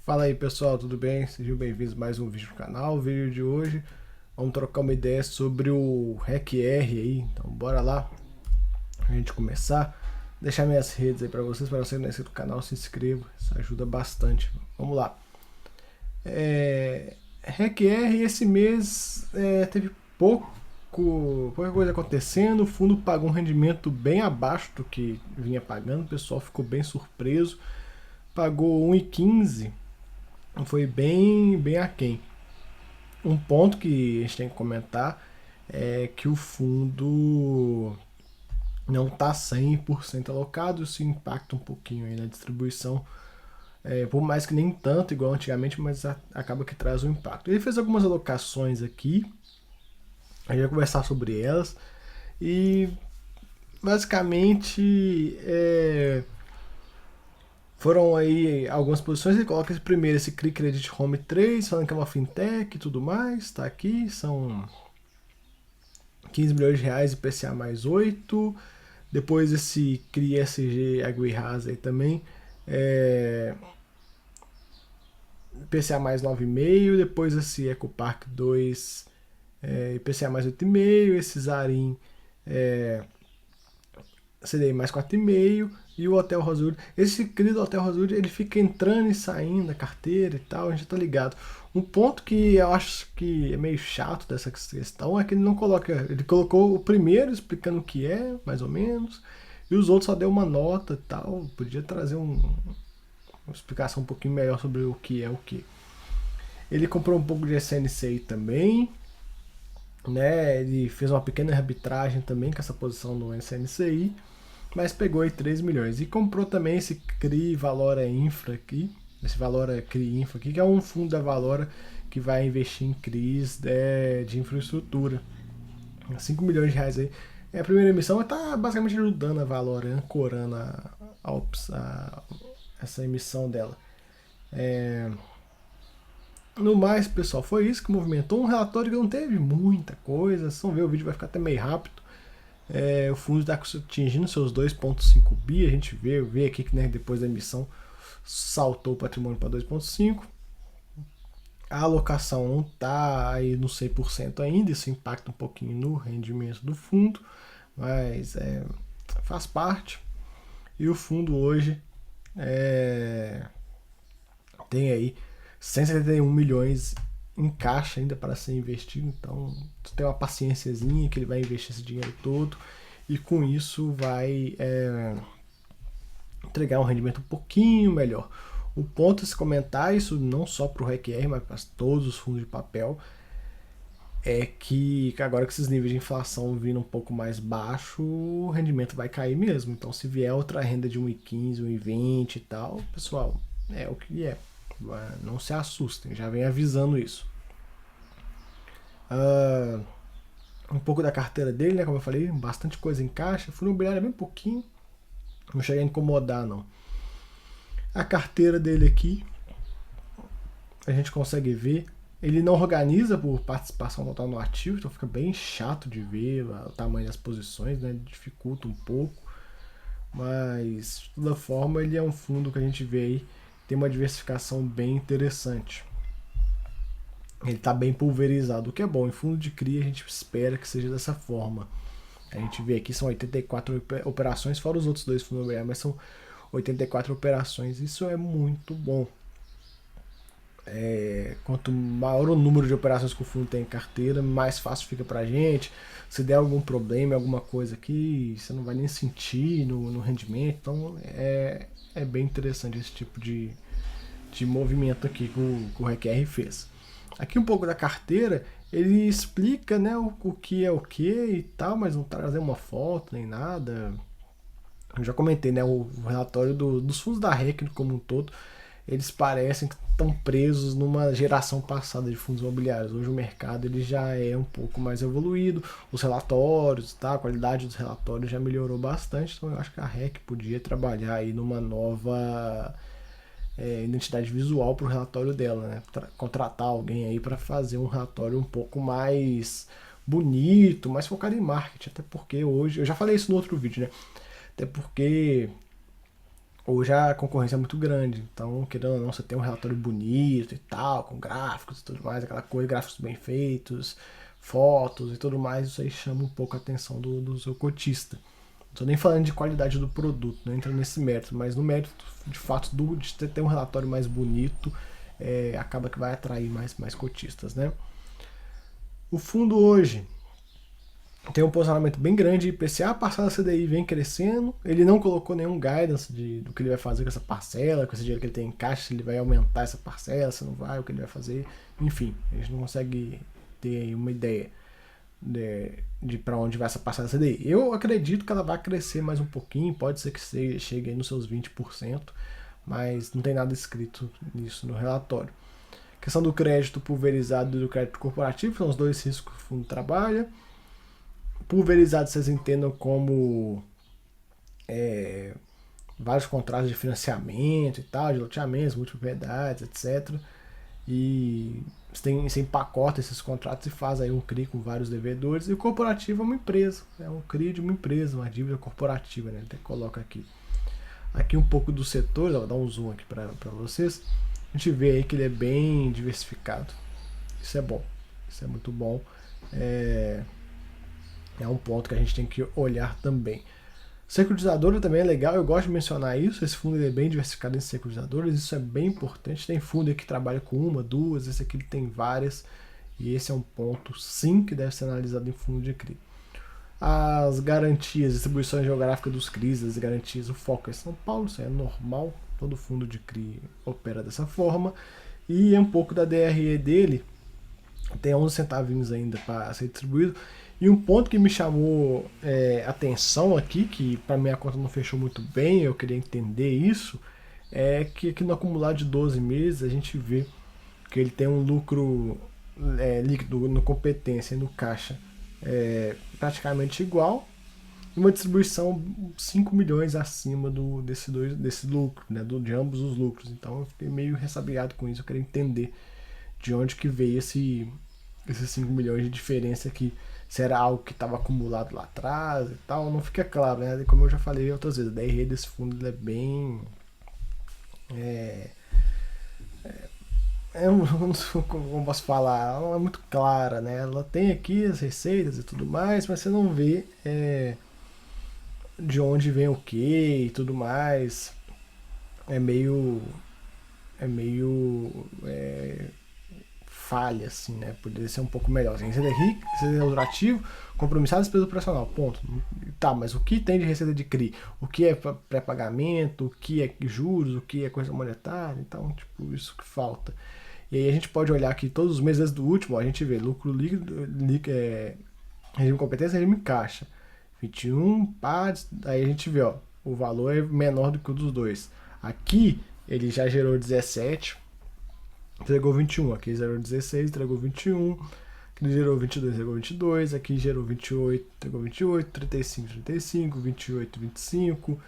Fala aí pessoal, tudo bem? Sejam bem-vindos a mais um vídeo no canal. O vídeo de hoje vamos trocar uma ideia sobre o REC-R aí. Então bora lá a gente começar. Deixar minhas redes aí para você não é inscrito no canal, se inscreva, isso ajuda bastante. Vamos lá. REC-R esse mês teve pouca coisa acontecendo. O fundo pagou um rendimento bem abaixo do que vinha pagando, o pessoal ficou bem surpreso. Pagou 1,15, foi bem aquém. Um ponto que a gente tem que comentar é que o fundo não está 100% alocado, isso impacta um pouquinho aí na distribuição, por mais que nem tanto igual antigamente, mas acaba que traz um impacto. Ele fez algumas alocações aqui, a gente vai conversar sobre elas, e basicamente foram aí algumas posições. Ele coloca primeiro esse CRI Credit Home 3, falando que é uma fintech e tudo mais. Tá aqui, são 15 milhões de reais, IPCA mais 8. Depois esse CRI SG Aguirraz aí também, IPCA mais 9,5. Depois esse EcoPark 2, IPCA mais 8,5. Esse Zarin, CDI mais 4,5. E o Hotel Rosewood, esse querido Hotel Rosewood, ele fica entrando e saindo da carteira e tal, a gente tá ligado. Um ponto que eu acho que é meio chato dessa questão é que ele não coloca, ele colocou o primeiro explicando o que é, mais ou menos, e os outros só deu uma nota e tal. Podia trazer uma explicação um pouquinho melhor sobre o que é o que. Ele comprou um pouco de SNCI também, né? Ele fez uma pequena arbitragem também com essa posição no SNCI, mas pegou aí 3 milhões. E comprou também esse CRI Valora Infra aqui, esse Valora CRI Infra aqui, que é um fundo da Valora que vai investir em CRIs de infraestrutura. 5 milhões de reais aí. A primeira emissão está basicamente ajudando a Valora, ancorando essa emissão dela. No mais, pessoal, foi isso que movimentou um relatório que não teve muita coisa. Vocês vão ver, o vídeo vai ficar até meio rápido. O fundo está atingindo seus 2,5 bi. A gente vê aqui que, né, depois da emissão saltou o patrimônio para 2,5. A alocação não está aí no 100% ainda, isso impacta um pouquinho no rendimento do fundo, mas faz parte. E o fundo hoje tem aí 171 milhões em caixa ainda para ser investido, então tem uma paciênciazinha que ele vai investir esse dinheiro todo e com isso vai entregar um rendimento um pouquinho melhor. O ponto a se comentar, isso não só para o REC-R, mas para todos os fundos de papel, é que agora que esses níveis de inflação vindo um pouco mais baixo, o rendimento vai cair mesmo. Então se vier outra renda de 1,15, 1,20 e tal, pessoal, é o que é. Não se assustem, já vem avisando isso. Um pouco da carteira dele, né? Como eu falei, bastante coisa em caixa. Fundo imobiliário é bem pouquinho, não chega a incomodar não. A carteira dele aqui, a gente consegue ver. Ele não organiza por participação total no ativo, então fica bem chato de ver o tamanho das posições, né? Dificulta um pouco. Mas, de toda forma, ele é um fundo que a gente vê aí, tem uma diversificação bem interessante. Ele está bem pulverizado, o que é bom. Em fundo de CRI a gente espera que seja dessa forma. A gente vê aqui são 84 operações, fora os outros dois fundos imobiliários, mas são 84 operações. Isso é muito bom. Quanto maior o número de operações que o fundo tem em carteira, mais fácil fica pra gente. Se der algum problema, alguma coisa aqui, você não vai nem sentir no rendimento. Então é bem interessante esse tipo de movimento aqui que o REC-R fez. Aqui um pouco da carteira, ele explica, né, o que é o que e tal, mas não traz uma foto nem nada. Eu já comentei, né, o relatório dos fundos da REC como um todo, eles parecem que estão presos numa geração passada de fundos imobiliários. Hoje o mercado ele já é um pouco mais evoluído, os relatórios, tá, a qualidade dos relatórios já melhorou bastante, então eu acho que a REC podia trabalhar aí numa nova identidade visual para o relatório dela, né? Contratar alguém aí para fazer um relatório um pouco mais bonito, mais focado em marketing, até porque hoje, eu já falei isso no outro vídeo, né? Até porque Hoje a concorrência é muito grande, então, querendo ou não, você tem um relatório bonito e tal, com gráficos e tudo mais, aquela coisa, gráficos bem feitos, fotos e tudo mais, isso aí chama um pouco a atenção do seu cotista. Não tô nem falando de qualidade do produto, não entra nesse mérito, mas no mérito, de fato, de ter um relatório mais bonito, acaba que vai atrair mais cotistas, né? O fundo hoje tem um posicionamento bem grande, IPCA, passada a CDI vem crescendo, ele não colocou nenhum guidance do que ele vai fazer com essa parcela, com esse dinheiro que ele tem em caixa, se ele vai aumentar essa parcela, se não vai, o que ele vai fazer, enfim, a gente não consegue ter uma ideia de para onde vai essa parcela da CDI. Eu acredito que ela vai crescer mais um pouquinho, pode ser que chegue aí nos seus 20%, mas não tem nada escrito nisso no relatório. A questão do crédito pulverizado e do crédito corporativo são os dois riscos que o fundo trabalha. Pulverizado vocês entendam como vários contratos de financiamento e tal, de loteamentos, multipropriedades, etc. E você empacota esses contratos e faz aí um CRI com vários devedores. E o corporativo é uma empresa, é um CRI de uma empresa, uma dívida corporativa, né? Até coloca aqui. Aqui um pouco do setor, vou dar um zoom aqui para vocês. A gente vê aí que ele é bem diversificado. Isso é bom, isso é muito bom. É um ponto que a gente tem que olhar também. Securitizadora também é legal, eu gosto de mencionar isso. Esse fundo ele é bem diversificado em securitizadoras, isso é bem importante. Tem fundo aqui que trabalha com uma, duas, esse aqui tem várias, e esse é um ponto sim que deve ser analisado em fundo de CRI. As garantias, distribuição geográfica dos CRIs, as garantias, o foco é São Paulo, isso é normal, todo fundo de CRI opera dessa forma. E é um pouco da DRE dele, tem 11 centavinhos ainda para ser distribuído. E um ponto que me chamou atenção aqui, que para mim a conta não fechou muito bem, eu queria entender isso, é que aqui no acumulado de 12 meses a gente vê que ele tem um lucro líquido no competência e no caixa praticamente igual, e uma distribuição 5 milhões acima desse lucro, né, de ambos os lucros. Então eu fiquei meio ressabiado com isso, eu queria entender de onde que veio esses 5 milhões de diferença aqui. Se era algo que estava acumulado lá atrás e tal, não fica claro, né? Como eu já falei outras vezes, a DRE desse fundo é bem. Como posso falar? Ela é muito clara, né? Ela tem aqui as receitas e tudo mais, mas você não vê de onde vem o que e tudo mais. É meio. É meio. Falha, assim, né? Poderia ser um pouco melhor. Assim, receita rica, receita lucrativo, compromissado e despesa operacional. Ponto. Tá, mas o que tem de receita de CRI? O que é pré-pagamento? O que é juros? O que é coisa monetária? Então, tipo, isso que falta. E aí a gente pode olhar aqui todos os meses desde o último, ó, a gente vê lucro líquido, regime de competência, regime caixa. 21, pá, aí a gente vê, ó, o valor é menor do que o dos dois. Aqui ele já gerou 17, entregou 21, aqui gerou 16, entregou 21, aqui gerou 22, entregou 22, aqui gerou 28, entregou 28, 35, 35, 28, 25,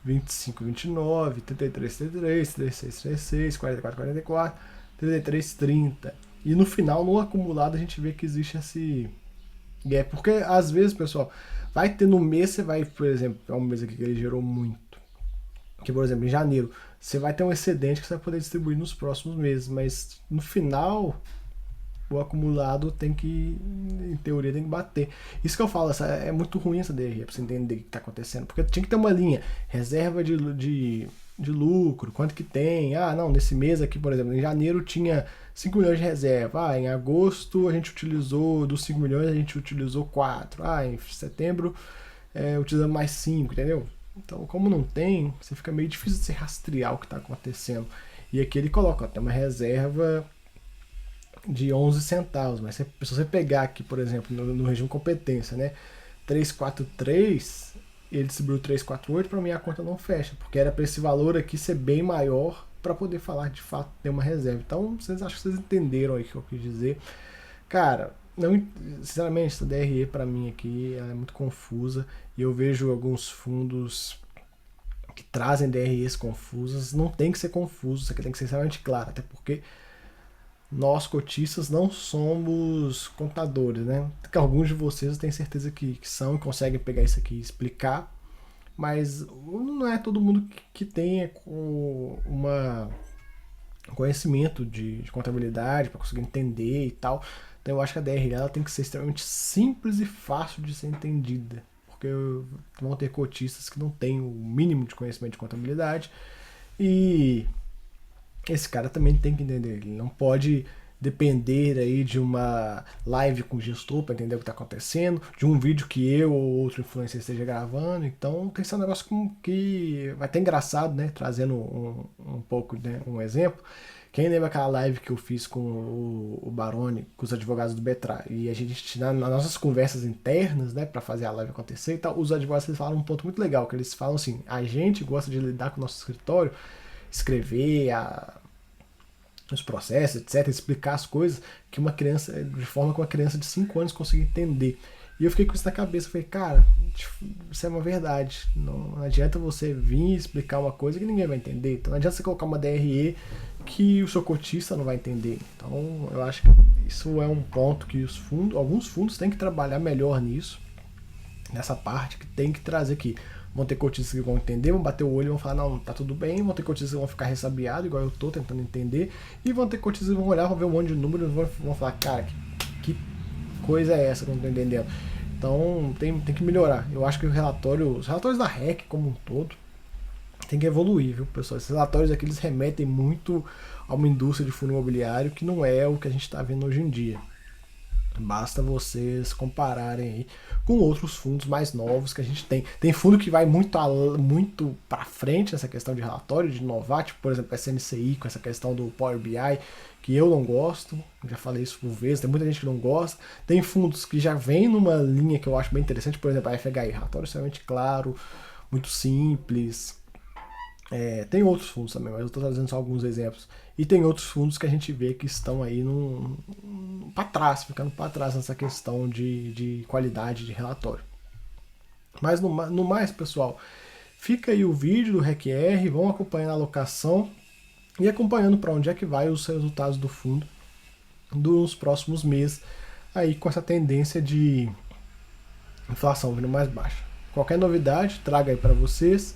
25, 29, 33, 33, 36, 36, 44, 44, 33, 30. E no final, no acumulado, a gente vê que existe esse gap. Porque às vezes, pessoal, vai ter no mês, você vai, por exemplo, é um mês aqui que ele gerou muito. Que, por exemplo, em janeiro, você vai ter um excedente que você vai poder distribuir nos próximos meses, mas no final o acumulado tem que, em teoria, tem que bater. Isso que eu falo, é muito ruim essa DRE pra você entender o que está acontecendo, porque tinha que ter uma linha, reserva de lucro, quanto que tem. Ah, não, nesse mês aqui, por exemplo, em janeiro tinha 5 milhões de reserva. Ah, em agosto a gente utilizou, dos 5 milhões a gente utilizou 4. Ah, em setembro utilizamos mais 5, entendeu? Então, como não tem, você fica meio difícil de se rastrear o que está acontecendo. E aqui ele coloca, ó, tem uma reserva de 11 centavos, mas se você pegar aqui, por exemplo, no regime competência, né, 343, ele distribuiu 348, para mim a conta não fecha, porque era para esse valor aqui ser bem maior para poder falar de fato ter uma reserva. Então, acho que vocês entenderam aí o que eu quis dizer. Cara, não, sinceramente, essa DRE para mim aqui ela é muito confusa e eu vejo alguns fundos que trazem DREs confusas. Não tem que ser confuso, isso aqui tem que ser extremamente claro, até porque nós cotistas não somos contadores, né? Que alguns de vocês eu tenho certeza que são e conseguem pegar isso aqui e explicar. mas não é todo mundo que tem uma conhecimento de contabilidade para conseguir entender e tal. Então eu acho que a DRE ela tem que ser extremamente simples e fácil de ser entendida, porque vão ter cotistas que não têm o mínimo de conhecimento de contabilidade e esse cara também tem que entender. Ele não pode depender aí de uma live com o gestor para entender o que está acontecendo, de um vídeo que eu ou outro influencer esteja gravando. Então tem que ser um negócio que vai ter engraçado, né? Trazendo um pouco, né? Um exemplo. Quem lembra aquela live que eu fiz com o Baroni, com os advogados do Betra, e a gente, nas nossas conversas internas, né, para fazer a live acontecer e tal, os advogados eles falam um ponto muito legal, que eles falam assim, a gente gosta de lidar com o nosso escritório, escrever os processos, etc., explicar as coisas que uma criança, de forma que uma criança de 5 anos consiga entender. E eu fiquei com isso na cabeça, falei, cara, isso é uma verdade. Não adianta você vir explicar uma coisa que ninguém vai entender. Então não adianta você colocar uma DRE que o seu cotista não vai entender. Então eu acho que isso é um ponto que alguns fundos têm que trabalhar melhor nisso, nessa parte, que tem que trazer aqui. Vão ter cotistas que vão entender, vão bater o olho e vão falar, não, tá tudo bem. Vão ter cotistas que vão ficar ressabiados, igual eu tô tentando entender. E vão ter cotistas que vão olhar, vão ver um monte de números e vão falar, cara, que coisa é essa que eu não tô entendendo? Então tem que melhorar. Eu acho que os relatórios da REC como um todo tem que evoluir, viu, pessoal? Esses relatórios aqui eles remetem muito a uma indústria de fundo imobiliário que não é o que a gente está vendo hoje em dia. Basta vocês compararem aí com outros fundos mais novos que a gente tem. Tem fundo que vai muito para frente nessa questão de relatório, de inovar, tipo, por exemplo, a SNCI com essa questão do Power BI, que eu não gosto, já falei isso por vezes, tem muita gente que não gosta. Tem fundos que já vêm numa linha que eu acho bem interessante, por exemplo, a FHI, relatório extremamente claro, muito simples. Tem outros fundos também, mas eu estou trazendo só alguns exemplos. E tem outros fundos que a gente vê que estão aí ficando para trás nessa questão de qualidade de relatório. Mas no mais, pessoal, fica aí o vídeo do RECR, vão acompanhando a alocação e acompanhando para onde é que vai os resultados do fundo nos próximos meses, aí com essa tendência de inflação vindo mais baixa. Qualquer novidade, traga aí para vocês.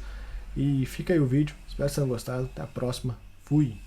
E fica aí o vídeo. Espero que vocês tenham gostado. Até a próxima. Fui!